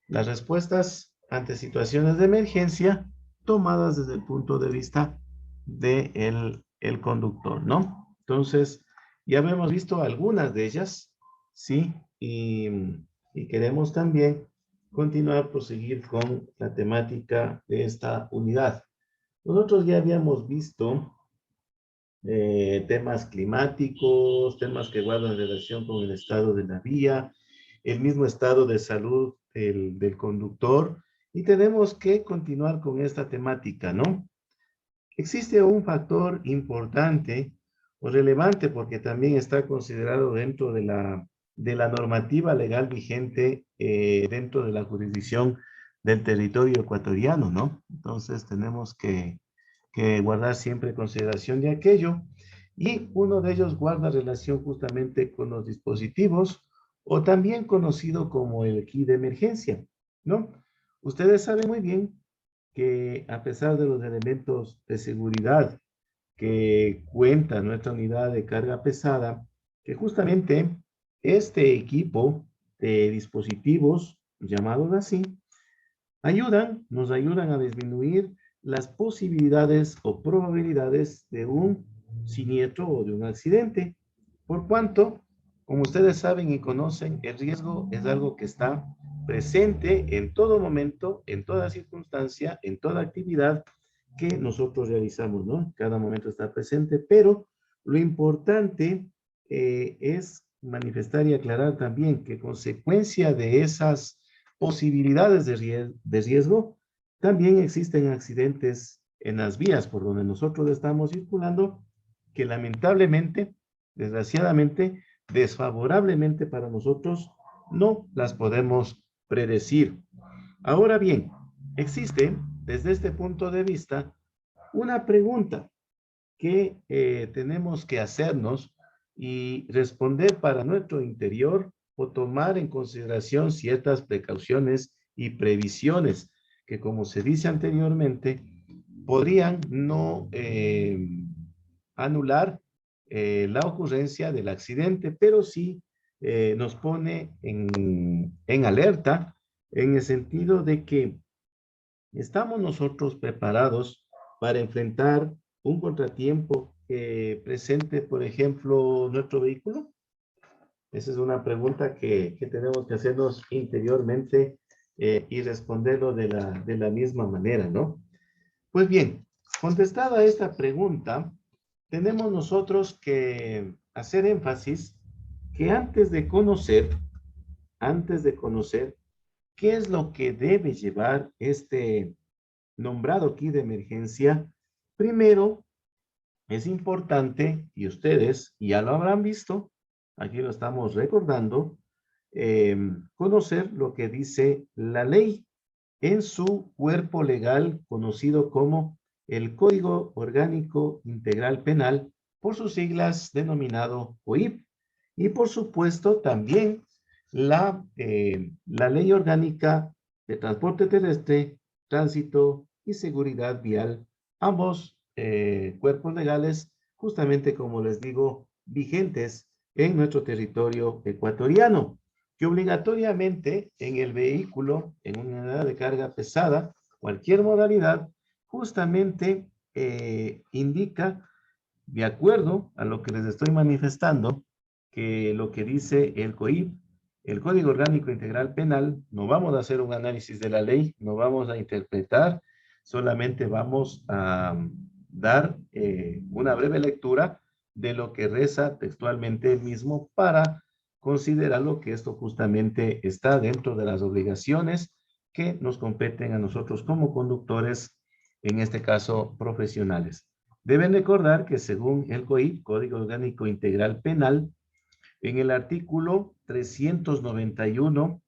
las respuestas ante situaciones de emergencia tomadas desde el punto de vista de el conductor, ¿no? Entonces, ya hemos visto algunas de ellas, ¿sí? Y queremos también continuar, proseguir con la temática de esta unidad. Nosotros ya habíamos visto temas climáticos, temas que guardan relación con el estado de la vía, el mismo estado de salud del conductor, y tenemos que continuar con esta temática, ¿no? Existe un factor importante o relevante porque también está considerado dentro de la normativa legal vigente dentro de la jurisdicción del territorio ecuatoriano, ¿no? Entonces tenemos que guardar siempre consideración de aquello. Y uno de ellos guarda relación justamente con los dispositivos o también conocido como el key de emergencia, ¿no? Ustedes saben muy bien que a pesar de los elementos de seguridad que cuenta nuestra unidad de carga pesada, que justamente este equipo de dispositivos, llamados así, nos ayudan a disminuir las posibilidades o probabilidades de un siniestro o de un accidente. Por cuanto, como ustedes saben y conocen, el riesgo es algo que está presente en todo momento, en toda circunstancia, en toda actividad que nosotros realizamos, ¿no? Cada momento está presente, pero lo importante es manifestar y aclarar también que consecuencia de esas posibilidades de riesgo, también existen accidentes en las vías por donde nosotros estamos circulando que lamentablemente, desgraciadamente, desfavorablemente para nosotros, no las podemos predecir. Ahora bien, existe desde este punto de vista una pregunta que tenemos que hacernos y responder para nuestro interior o tomar en consideración ciertas precauciones y previsiones que, como se dice anteriormente, podrían no anular la ocurrencia del accidente, pero sí nos pone en alerta en el sentido de que ¿estamos nosotros preparados para enfrentar un contratiempo que presente, por ejemplo, nuestro vehículo? Esa es una pregunta que tenemos que hacernos interiormente y responderlo de la misma manera, ¿no? Pues bien, contestada esta pregunta, tenemos nosotros que hacer énfasis que antes de conocer qué es lo que debe llevar este nombrado kit de emergencia, primero es importante, y ustedes ya lo habrán visto, aquí lo estamos recordando, conocer lo que dice la ley en su cuerpo legal conocido como el Código Orgánico Integral Penal, por sus siglas denominado COIP, y por supuesto también la Ley Orgánica de Transporte Terrestre, Tránsito y Seguridad Vial, ambos cuerpos legales, justamente como les digo, vigentes en nuestro territorio ecuatoriano, que obligatoriamente en el vehículo, en una unidad de carga pesada, cualquier modalidad, justamente indica, de acuerdo a lo que les estoy manifestando, que lo que dice el COIP, el Código Orgánico Integral Penal, no vamos a hacer un análisis de la ley, no vamos a interpretar, solamente vamos a dar una breve lectura de lo que reza textualmente el mismo para considerarlo que esto justamente está dentro de las obligaciones que nos competen a nosotros como conductores, en este caso profesionales. Deben recordar que según el COIP, Código Orgánico Integral Penal, en el artículo 391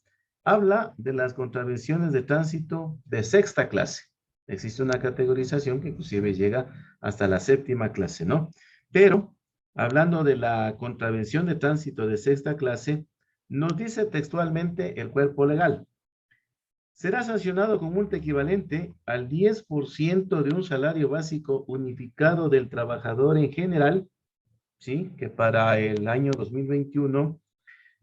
habla de las contravenciones de tránsito de sexta clase. Existe una categorización que inclusive llega hasta la séptima clase, ¿no? Pero hablando de la contravención de tránsito de sexta clase, nos dice textualmente el cuerpo legal: será sancionado con multa equivalente al 10% de un salario básico unificado del trabajador en general, ¿sí? Que para el año 2021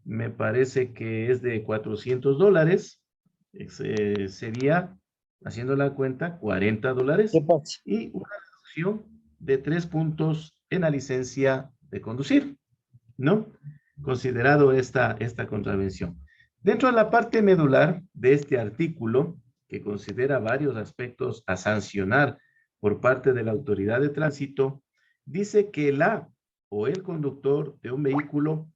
me parece que es de $400, Sería, haciendo la cuenta, ¿Qué $40 pasa? y una reducción de 3 puntos en la licencia de conducir, ¿no? Considerado esta contravención. Dentro de la parte medular de este artículo, que considera varios aspectos a sancionar por parte de la autoridad de tránsito, dice que la o el conductor de un vehículo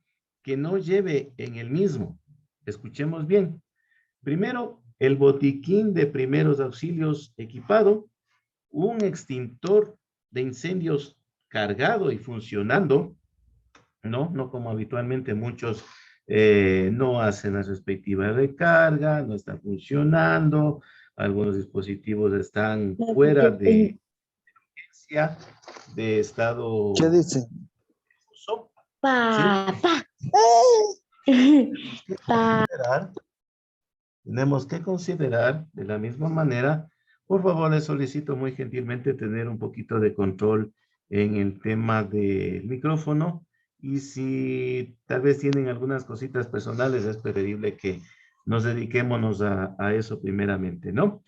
que no lleve en el mismo, escuchemos bien, primero, el botiquín de primeros auxilios equipado, un extintor de incendios cargado y funcionando, ¿no? No como habitualmente muchos no hacen la respectiva recarga, no está funcionando, algunos dispositivos están fuera de ¿Qué estado dice? uso, ¿sí? Papá. Tenemos que considerar Tenemos que considerar de la misma manera, por favor, les solicito muy gentilmente tener un poquito de control en el tema del micrófono y si tal vez tienen algunas cositas personales, es preferible que nos dediquémonos a eso primeramente, ¿no?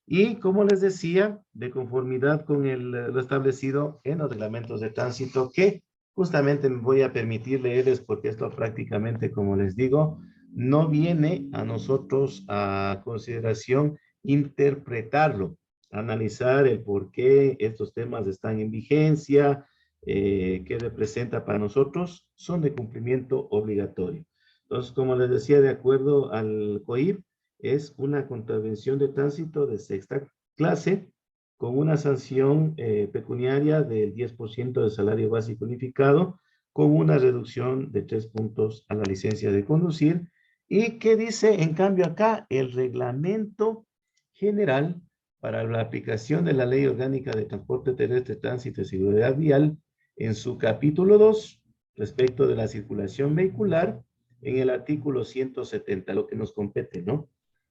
Y como les decía, de conformidad con lo establecido en los reglamentos de tránsito, que justamente me voy a permitir leerles porque esto prácticamente, como les digo, no viene a nosotros a consideración interpretarlo, analizar el por qué estos temas están en vigencia, qué representa para nosotros, son de cumplimiento obligatorio. Entonces, como les decía, de acuerdo al COIP, es una contravención de tránsito de sexta clase con una sanción pecuniaria del 10% del salario básico unificado, con una reducción de 3 puntos a la licencia de conducir. ¿Y qué dice en cambio acá? El reglamento general para la aplicación de la Ley Orgánica de Transporte Terrestre, Tránsito y Seguridad Vial, en su capítulo 2, respecto de la circulación vehicular, en el artículo 170, lo que nos compete, ¿no?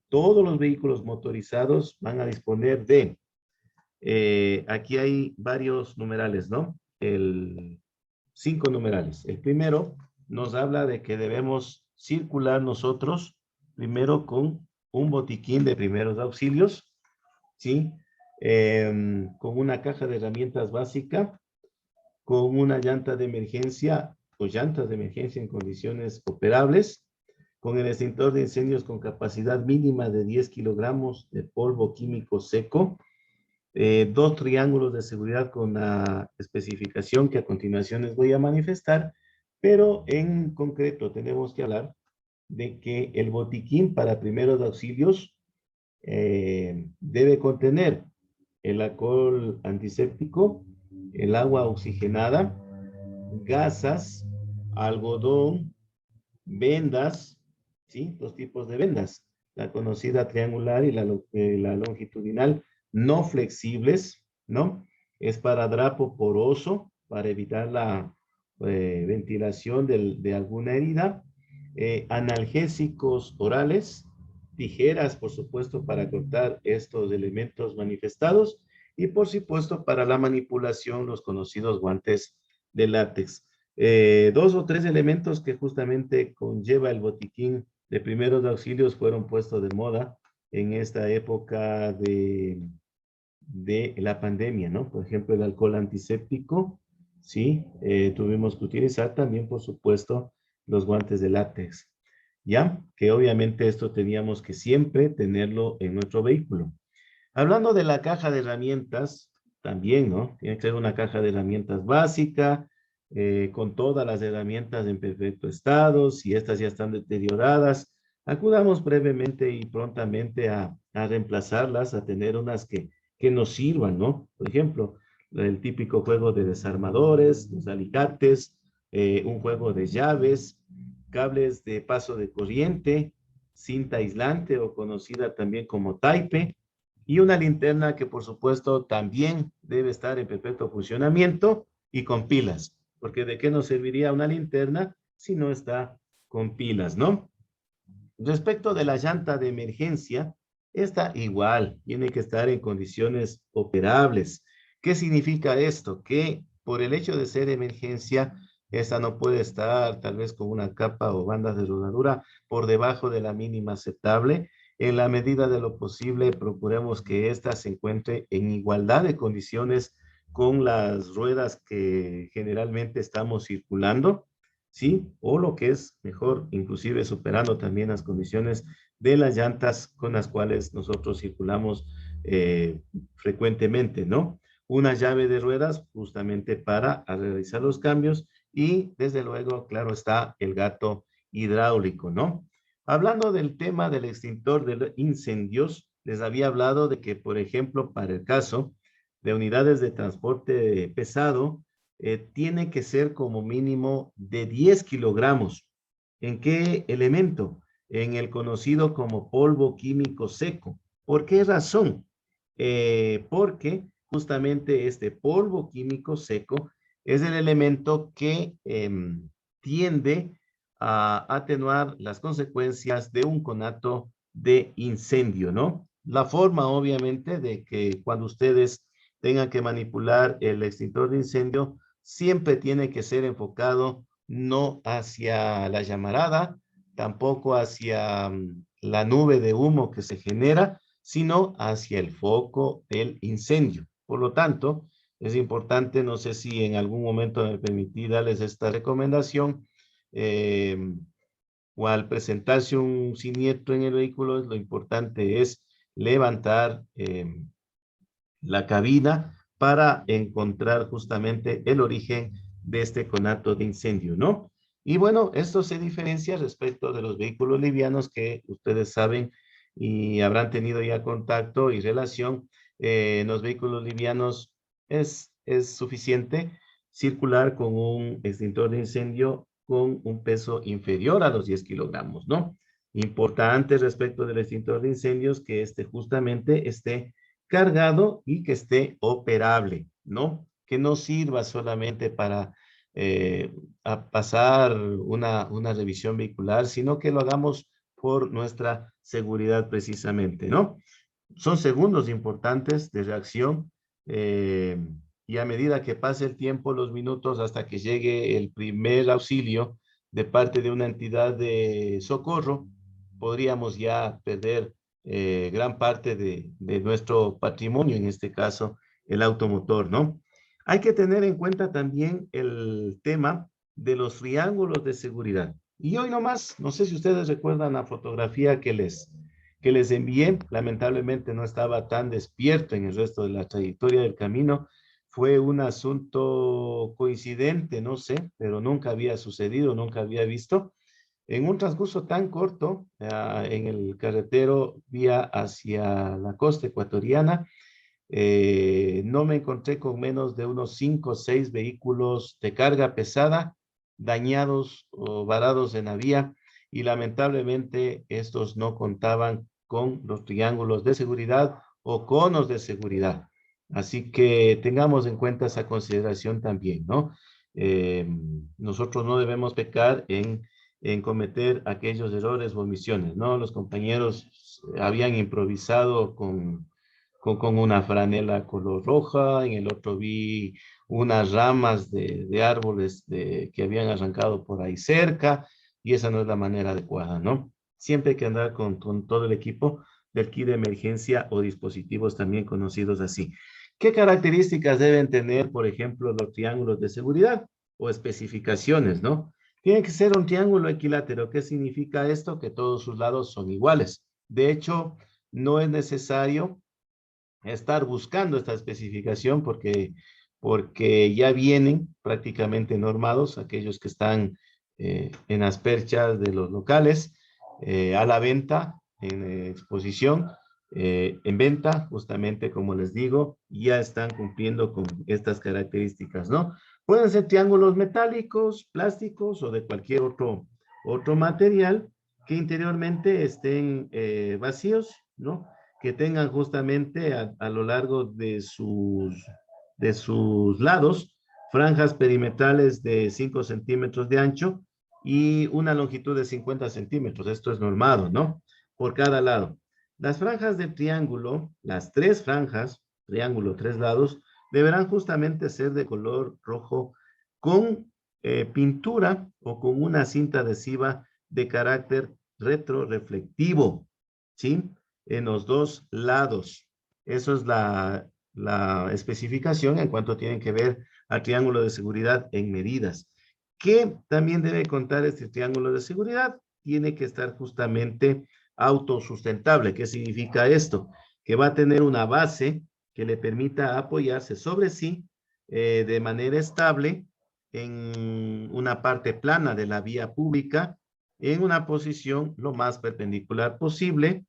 Todos los vehículos motorizados van a disponer de, aquí hay varios numerales, ¿no? 5 numerales. El primero nos habla de que debemos circular nosotros primero con un botiquín de primeros auxilios, ¿sí? Con una caja de herramientas básica, con una llanta de emergencia o llantas de emergencia en condiciones operables, con el extintor de incendios con capacidad mínima de 10 kilogramos de polvo químico seco, 2 triángulos de seguridad con la especificación que a continuación les voy a manifestar, pero en concreto tenemos que hablar de que el botiquín para primeros auxilios debe contener el alcohol antiséptico, el agua oxigenada, gasas, algodón, vendas, ¿sí? Dos tipos de vendas, la conocida triangular y la longitudinal, no flexibles, ¿no? Es para drapo poroso, para evitar la ventilación de alguna herida, analgésicos orales, tijeras, por supuesto, para cortar estos elementos manifestados y, por supuesto, para la manipulación, los conocidos guantes de látex. 2 o 3 elementos que justamente conlleva el botiquín de primeros auxilios fueron puestos de moda en esta época de la pandemia, ¿no? Por ejemplo, el alcohol antiséptico, sí, tuvimos que utilizar también, por supuesto, los guantes de látex, ¿ya? Que obviamente esto teníamos que siempre tenerlo en nuestro vehículo. Hablando de la caja de herramientas, también, ¿no? Tiene que ser una caja de herramientas básica, con todas las herramientas en perfecto estado. Si estas ya están deterioradas, acudamos brevemente y prontamente a reemplazarlas, a tener unas que nos sirvan, ¿no? Por ejemplo, el típico juego de desarmadores, los alicates, un juego de llaves, cables de paso de corriente, cinta aislante o conocida también como taipe, y una linterna que por supuesto también debe estar en perfecto funcionamiento y con pilas, porque ¿de qué nos serviría una linterna si no está con pilas, no? Respecto de la llanta de emergencia, esta igual tiene que estar en condiciones operables. ¿Qué significa esto? Que por el hecho de ser emergencia, esta no puede estar tal vez con una capa o bandas de rodadura por debajo de la mínima aceptable en la medida de lo posible, procuremos que ésta se encuentre en igualdad de condiciones con las ruedas que generalmente estamos circulando, ¿sí? O lo que es mejor, inclusive superando también las condiciones de las llantas con las cuales nosotros circulamos frecuentemente, ¿no? Una llave de ruedas justamente para realizar los cambios y desde luego, claro está, el gato hidráulico, ¿no? Hablando del tema del extintor de incendios, les había hablado de que, por ejemplo, para el caso de unidades de transporte pesado, tiene que ser como mínimo de 10 kilogramos. ¿En qué elemento? En el conocido como polvo químico seco. ¿Por qué razón? Porque justamente este polvo químico seco es el elemento que tiende a atenuar las consecuencias de un conato de incendio, ¿no? La forma, obviamente, de que cuando ustedes tengan que manipular el extintor de incendio, siempre tiene que ser enfocado no hacia la llamarada, tampoco hacia la nube de humo que se genera, sino hacia el foco del incendio. Por lo tanto, es importante, no sé si en algún momento me permití darles esta recomendación, eh, o al presentarse un siniestro en el vehículo, lo importante es levantar la cabina para encontrar justamente el origen de este conato de incendio, ¿no? Y bueno, esto se diferencia respecto de los vehículos livianos que ustedes saben y habrán tenido ya contacto y relación. En los vehículos livianos es suficiente circular con un extintor de incendio con un peso inferior a los 10 kilogramos, ¿no? Importante respecto del extintor de incendios que este justamente esté cargado y que esté operable, ¿no? Que no sirva solamente para pasar una revisión vehicular, sino que lo hagamos por nuestra seguridad precisamente, ¿no? Son segundos importantes de reacción eh, y a medida que pase el tiempo, los minutos hasta que llegue el primer auxilio de parte de una entidad de socorro, podríamos ya perder gran parte de nuestro patrimonio, en este caso el automotor, ¿no? Hay que tener en cuenta también el tema de los triángulos de seguridad. Y hoy nomás, no sé si ustedes recuerdan la fotografía que les envié, lamentablemente no estaba tan despierto en el resto de la trayectoria del camino, fue un asunto coincidente, no sé, pero nunca había sucedido, nunca había visto. En un transcurso tan corto, en el carretero vía hacia la costa ecuatoriana, no me encontré con menos de unos 5 o 6 vehículos de carga pesada dañados o varados en la vía y lamentablemente estos no contaban con los triángulos de seguridad o conos de seguridad. Así que tengamos en cuenta esa consideración también, ¿no? Eh, nosotros no debemos pecar en cometer aquellos errores o omisiones, ¿no? Los compañeros habían improvisado con una franela color roja, en el otro vi unas ramas de árboles que habían arrancado por ahí cerca, y esa no es la manera adecuada, ¿no? Siempre hay que andar con todo el equipo del kit de emergencia o dispositivos también conocidos así. ¿Qué características deben tener, por ejemplo, los triángulos de seguridad o especificaciones, ¿no? Tiene que ser un triángulo equilátero. ¿Qué significa esto? Que todos sus lados son iguales. De hecho, no es necesario estar buscando esta especificación porque ya vienen prácticamente normados aquellos que están en las perchas de los locales, a la venta, en exposición, en venta, justamente como les digo, ya están cumpliendo con estas características, ¿no? Pueden ser triángulos metálicos, plásticos o de cualquier otro material que interiormente estén vacíos, ¿no? Que tengan justamente a lo largo de sus lados franjas perimetrales de 5 centímetros de ancho y una longitud de 50 centímetros. Esto es normado, ¿no? Por cada lado. Las franjas de triángulo, las tres franjas, triángulo, tres lados, deberán justamente ser de color rojo con pintura o con una cinta adhesiva de carácter retroreflectivo. ¿sí? En los dos lados. Eso es la especificación en cuanto tienen que ver al triángulo de seguridad en medidas. ¿Qué también debe contar este triángulo de seguridad? Tiene que estar justamente autosustentable. ¿Qué significa esto? Que va a tener una base que le permita apoyarse sobre sí de manera estable en una parte plana de la vía pública, en una posición lo más perpendicular posible,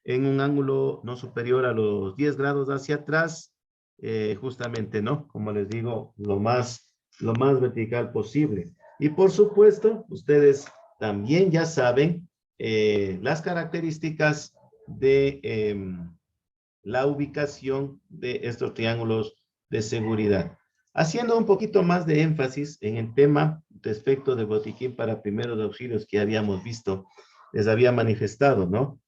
en un ángulo no superior a los 10 grados hacia atrás, justamente, ¿no? Como les digo, lo más vertical posible. Y por supuesto, ustedes también ya saben las características de la ubicación de estos triángulos de seguridad. Haciendo un poquito más de énfasis en el tema respecto del botiquín para primeros auxilios que habíamos visto, les había manifestado, ¿no?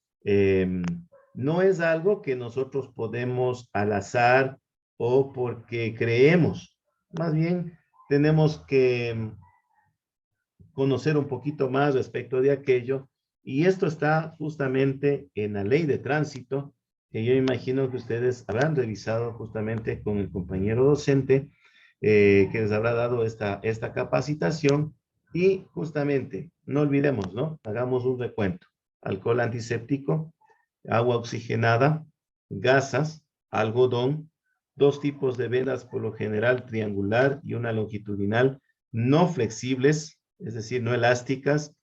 No es algo que nosotros podemos al azar o porque creemos. Más bien, tenemos que conocer un poquito más respecto de aquello. Y esto está justamente en la ley de tránsito, que yo imagino que ustedes habrán revisado justamente con el compañero docente, que les habrá dado esta capacitación. Y justamente, no olvidemos, ¿no? Hagamos un recuento. Alcohol antiséptico, agua oxigenada, gasas, algodón, dos tipos de velas, por lo general triangular y una longitudinal, no flexibles, es decir, no elásticas,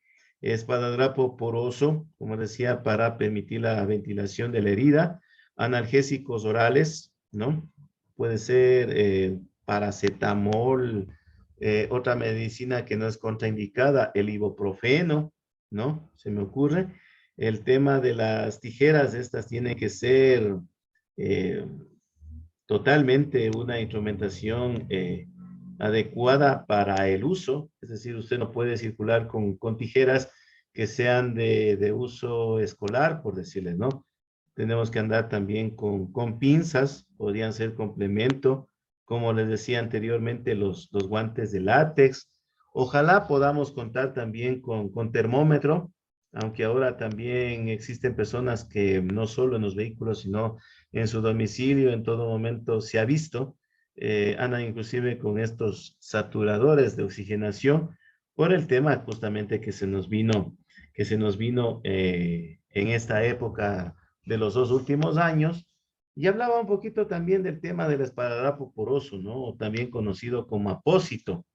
esparadrapo poroso, como decía, para permitir la ventilación de la herida, analgésicos orales, ¿no? Puede ser paracetamol, otra medicina que no es contraindicada, el ibuprofeno, ¿no? Se me ocurre. El tema de las tijeras, estas tienen que ser eh, totalmente una instrumentación adecuada para el uso, es decir, usted no puede circular con tijeras que sean de uso escolar, por decirles, ¿no? Tenemos que andar también con pinzas, podrían ser complemento, como les decía anteriormente, los guantes de látex. Ojalá podamos contar también con termómetro, aunque ahora también existen personas que no solo en los vehículos, sino en su domicilio, en todo momento se ha visto, andan inclusive con estos saturadores de oxigenación por el tema justamente que se nos vino en esta época de los dos últimos años. Y hablaba un poquito también del tema del esparadrapo poroso, ¿no? También conocido como apósito.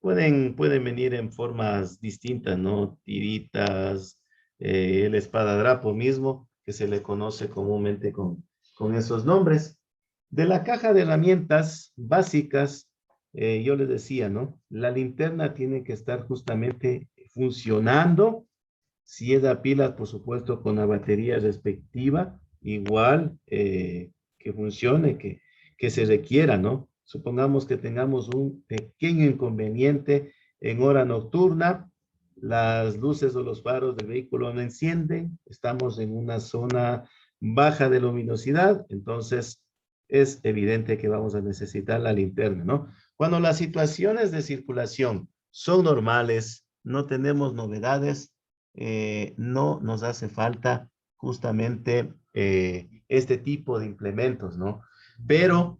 Pueden venir en formas distintas, ¿no? Tiritas, el espadadrapo mismo, que se le conoce comúnmente con esos nombres. De la caja de herramientas básicas, yo les decía, ¿no? La linterna tiene que estar justamente funcionando. Si es a pilas, por supuesto, con la batería respectiva, igual que funcione, que se requiera, ¿no? Supongamos que tengamos un pequeño inconveniente en hora nocturna, las luces o los faros del vehículo no encienden, estamos en una zona baja de luminosidad, entonces es evidente que vamos a necesitar la linterna, ¿no? Cuando las situaciones de circulación son normales, no tenemos novedades, no nos hace falta justamente este tipo de implementos, ¿no? Pero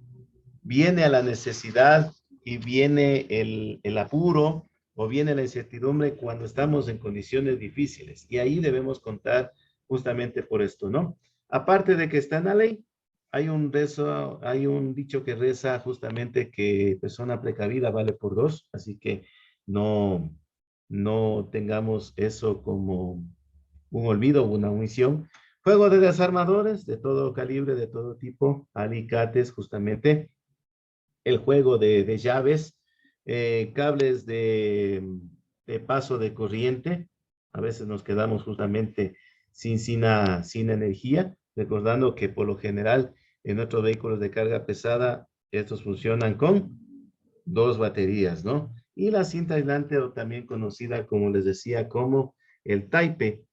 viene a la necesidad y viene el apuro o viene la incertidumbre cuando estamos en condiciones difíciles. Y ahí debemos contar justamente por esto, ¿no? Aparte de que está en la ley, hay un dicho que reza justamente que persona precavida vale por dos, así que no, no tengamos eso como un olvido o una omisión. Juego de desarmadores de todo calibre, de todo tipo, alicates justamente, el juego de llaves, cables de paso de corriente. A veces nos quedamos justamente sin energía, recordando que por lo general en nuestros vehículos de carga pesada, estos funcionan con dos baterías, ¿no? Y la cinta aislante, o también conocida, como les decía, como el Taipe.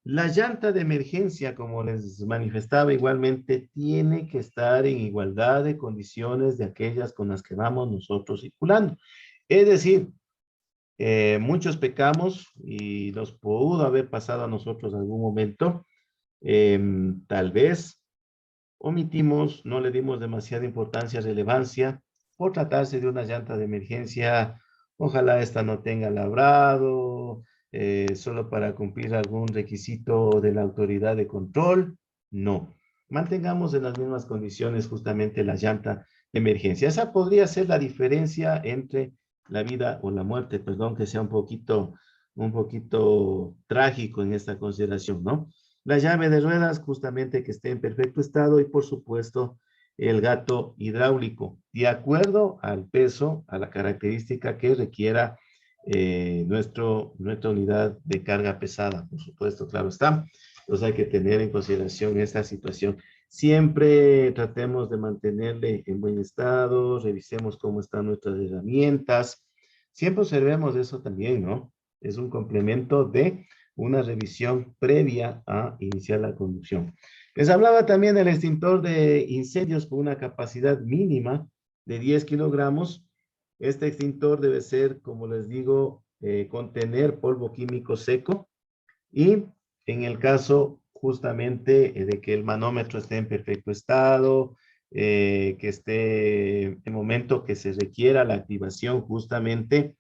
La llanta de emergencia, como les manifestaba igualmente, tiene que estar en igualdad de condiciones de aquellas con las que vamos nosotros circulando. Es decir, muchos pecamos y nos pudo haber pasado a nosotros en algún momento Tal vez omitimos, no le dimos demasiada importancia, relevancia, por tratarse de una llanta de emergencia. Ojalá esta no tenga labrado, solo para cumplir algún requisito de la autoridad de control. No. Mantengamos en las mismas condiciones justamente la llanta de emergencia. Esa podría ser la diferencia entre la vida o la muerte, perdón, que sea un poquito trágico en esta consideración, ¿no? La llave de ruedas, justamente que esté en perfecto estado, y por supuesto el gato hidráulico, de acuerdo al peso, a la característica que requiera nuestra unidad de carga pesada, por supuesto, claro está. Entonces hay que tener en consideración esta situación. Siempre tratemos de mantenerle en buen estado, revisemos cómo están nuestras herramientas. Siempre observemos eso también, ¿no? Es un complemento de una revisión previa a iniciar la conducción. Les hablaba también del extintor de incendios con una capacidad mínima de 10 kilogramos. Este extintor debe ser, como les digo, contener polvo químico seco, y en el caso justamente de que el manómetro esté en perfecto estado, que esté en el momento que se requiera la activación, justamente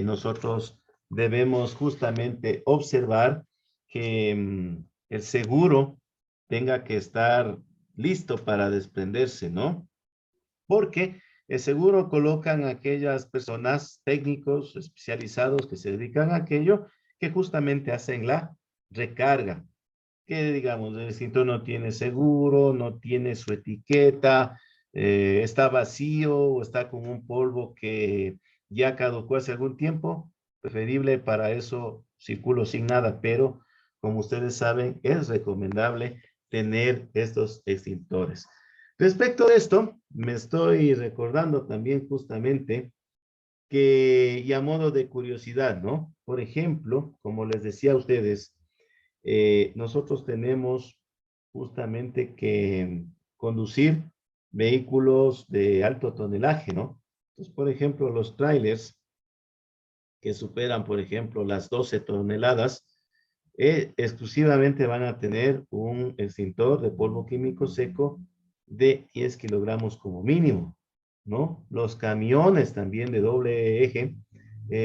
nosotros debemos justamente observar que el seguro tenga que estar listo para desprenderse, ¿no? Porque el seguro colocan a aquellas personas técnicos especializados que se dedican a aquello, que justamente hacen la recarga. Que digamos, el extintor no tiene seguro, no tiene su etiqueta, está vacío o está con un polvo que ya caducó hace algún tiempo. Preferible para eso circulo sin nada, pero como ustedes saben, es recomendable tener estos extintores. Respecto de esto, me estoy recordando también justamente que, y a modo de curiosidad, ¿no? Por ejemplo, como les decía a ustedes, nosotros tenemos justamente que conducir vehículos de alto tonelaje, ¿no? Entonces, por ejemplo, los trailers que superan, por ejemplo, las 12 toneladas, exclusivamente van a tener un extintor de polvo químico seco de 10 kilogramos como mínimo, ¿no? Los camiones también de doble eje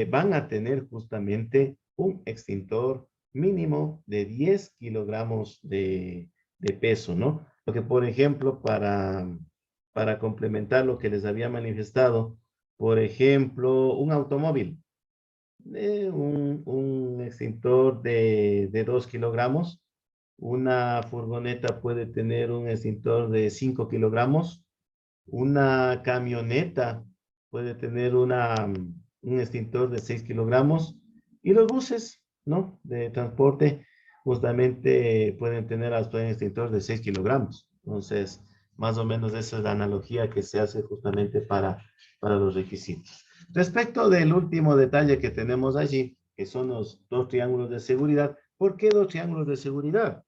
van a tener justamente un extintor mínimo de 10 kilogramos de peso, ¿no? Porque, por ejemplo, para complementar lo que les había manifestado, por ejemplo, un automóvil, un extintor de 2 kilogramos. Una furgoneta puede tener un extintor de 5 kilogramos. Una camioneta puede tener un extintor de 6 kilogramos. Y los buses, ¿no? De transporte justamente pueden tener hasta un extintor de 6 kilogramos. Entonces, más o menos esa es la analogía que se hace justamente para los requisitos. Respecto del último detalle que tenemos allí, que son los dos triángulos de seguridad. ¿Por qué dos triángulos de seguridad?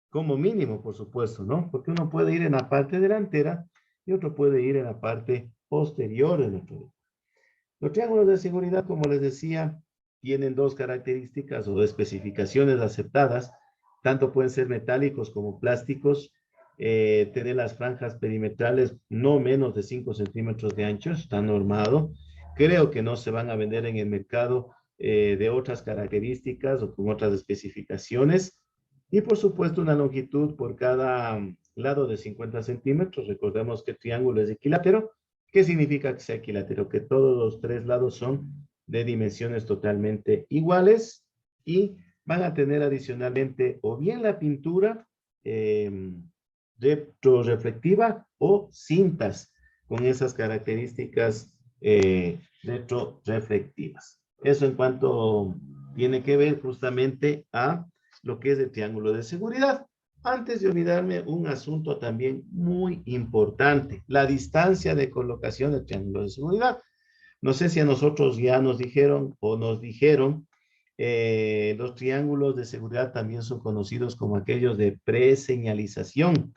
Como mínimo, por supuesto, ¿no? Porque uno puede ir en la parte delantera y otro puede ir en la parte posterior del vehículo. Los triángulos de seguridad, como les decía, tienen dos características o especificaciones aceptadas. Tanto pueden ser metálicos como plásticos. Tener las franjas perimetrales no menos de 5 centímetros de ancho, está normado. Creo que no se van a vender en el mercado de otras características o con otras especificaciones. Y por supuesto una longitud por cada lado de 50 centímetros. Recordemos que el triángulo es equilátero. ¿Qué significa que sea equilátero? Que todos los tres lados son de dimensiones totalmente iguales y van a tener adicionalmente o bien la pintura retroreflectiva o cintas con esas características retroreflectivas. Eso en cuanto tiene que ver justamente a lo que es el triángulo de seguridad. Antes de olvidarme, un asunto también muy importante, la distancia de colocación del triángulo de seguridad. No sé si a nosotros ya nos dijeron o nos dijeron, los triángulos de seguridad también son conocidos como aquellos de preseñalización.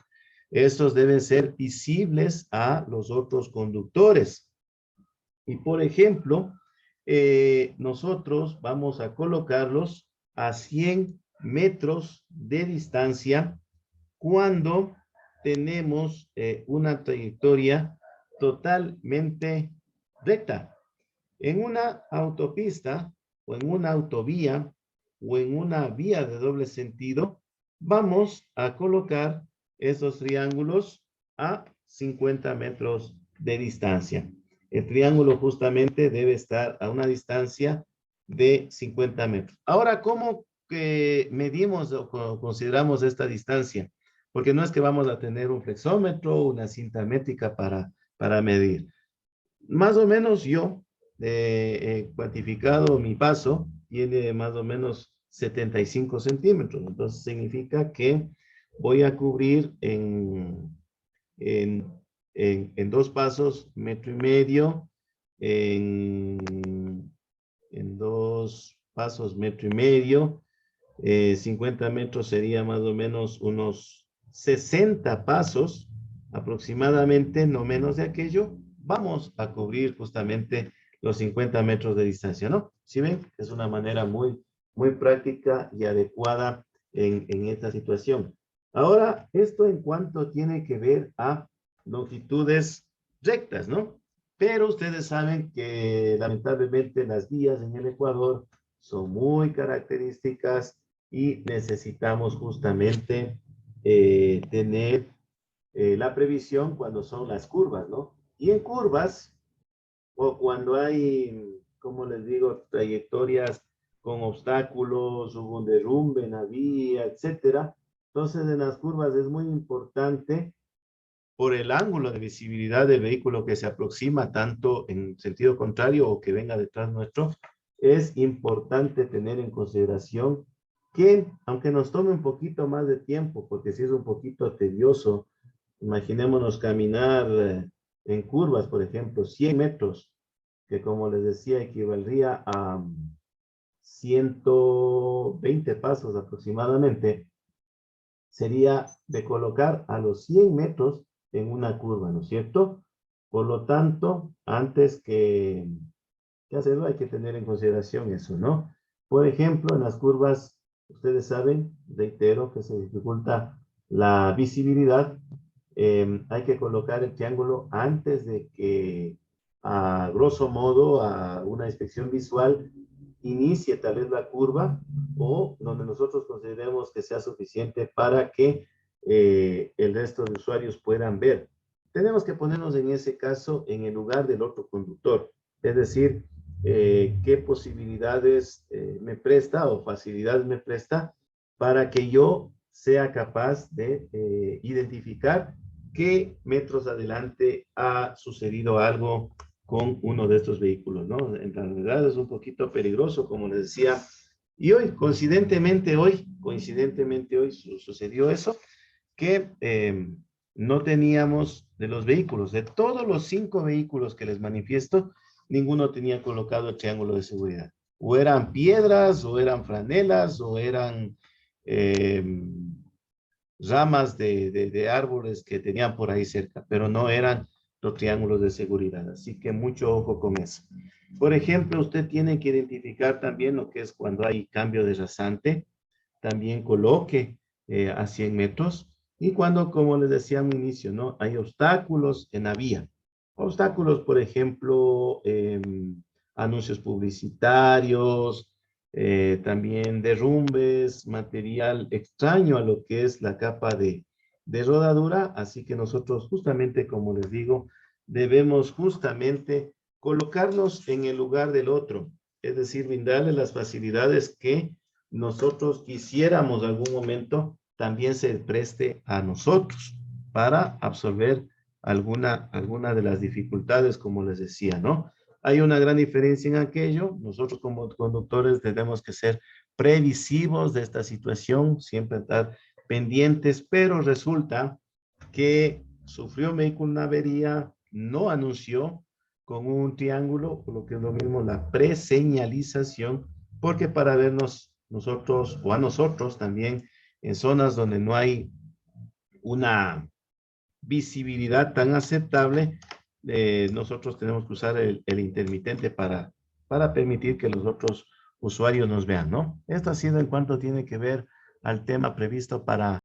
Estos deben ser visibles a los otros conductores. Y por ejemplo, nosotros vamos a colocarlos a 100 metros de distancia cuando tenemos una trayectoria totalmente recta. En una autopista o en una autovía o en una vía de doble sentido, vamos a colocar esos triángulos a 50 metros de distancia. El triángulo justamente debe estar a una distancia de 50 metros. Ahora, ¿cómo medimos o consideramos esta distancia? Porque no es que vamos a tener un flexómetro o una cinta métrica para medir. Más o menos yo he cuantificado mi paso, tiene más o menos 75 centímetros. Entonces significa que voy a cubrir en, en dos pasos, 1,5 metros, en dos pasos, 1,5 metros, 50 metros sería más o menos unos 60 pasos aproximadamente, no menos de aquello, vamos a cubrir justamente los 50 metros de distancia, ¿no? ¿Sí ven? Es una manera muy práctica y adecuada en esta situación. Ahora, esto en cuanto tiene que ver a longitudes rectas, ¿no? Pero ustedes saben que lamentablemente las vías en el Ecuador son muy características y necesitamos justamente tener la previsión cuando son las curvas, ¿no? Y en curvas, o cuando hay, como les digo, trayectorias con obstáculos, hubo un derrumbe en la vía, etcétera. Entonces, en las curvas es muy importante por el ángulo de visibilidad del vehículo que se aproxima tanto en sentido contrario o que venga detrás nuestro, es importante tener en consideración que, aunque nos tome un poquito más de tiempo, porque si es un poquito tedioso, imaginémonos caminar en curvas, por ejemplo, 100 metros, que como les decía, equivaldría a 120 pasos aproximadamente, sería de colocar a los 100 metros en una curva, ¿no es cierto? Por lo tanto, antes que hacerlo, hay que tener en consideración eso, ¿no? Por ejemplo, en las curvas, ustedes saben, reitero, que se dificulta la visibilidad, hay que colocar el triángulo antes de que, a grosso modo, a una inspección visual, inicie tal vez la curva o donde nosotros consideremos que sea suficiente para que el resto de usuarios puedan ver. Tenemos que ponernos en ese caso en el lugar del otro conductor, es decir, qué posibilidades me presta o facilidades me presta para que yo sea capaz de identificar qué metros adelante ha sucedido algo con uno de estos vehículos, ¿no? En realidad es un poquito peligroso, como les decía. Y hoy, coincidentemente hoy sucedió eso, que no teníamos de los vehículos, de todos los 5 vehículos que les manifiesto, ninguno tenía colocado el triángulo de seguridad. O eran piedras, o eran franelas, o eran ramas de árboles que tenían por ahí cerca, pero no eran los triángulos de seguridad. Así que mucho ojo con eso. Por ejemplo, usted tiene que identificar también lo que es cuando hay cambio de rasante, también coloque a 100 metros. Y cuando, como les decía al inicio, ¿no? Hay obstáculos en la vía. Obstáculos, por ejemplo, anuncios publicitarios, también derrumbes, material extraño a lo que es la capa de rodadura. Así que nosotros justamente, como les digo, debemos justamente colocarnos en el lugar del otro. Es decir, brindarle las facilidades que nosotros quisiéramos algún momento también se preste a nosotros para absorber alguna de las dificultades, como les decía, ¿no? Hay una gran diferencia en aquello. Nosotros como conductores tenemos que ser previsivos de esta situación, siempre estar pendientes, pero resulta que sufrió un vehículo una avería, no anunció con un triángulo, por lo que es lo mismo la preseñalización, porque para vernos nosotros o a nosotros también en zonas donde no hay una visibilidad tan aceptable, nosotros tenemos que usar el intermitente para permitir que los otros usuarios nos vean, ¿no? Esto ha sido en cuanto tiene que ver al tema previsto para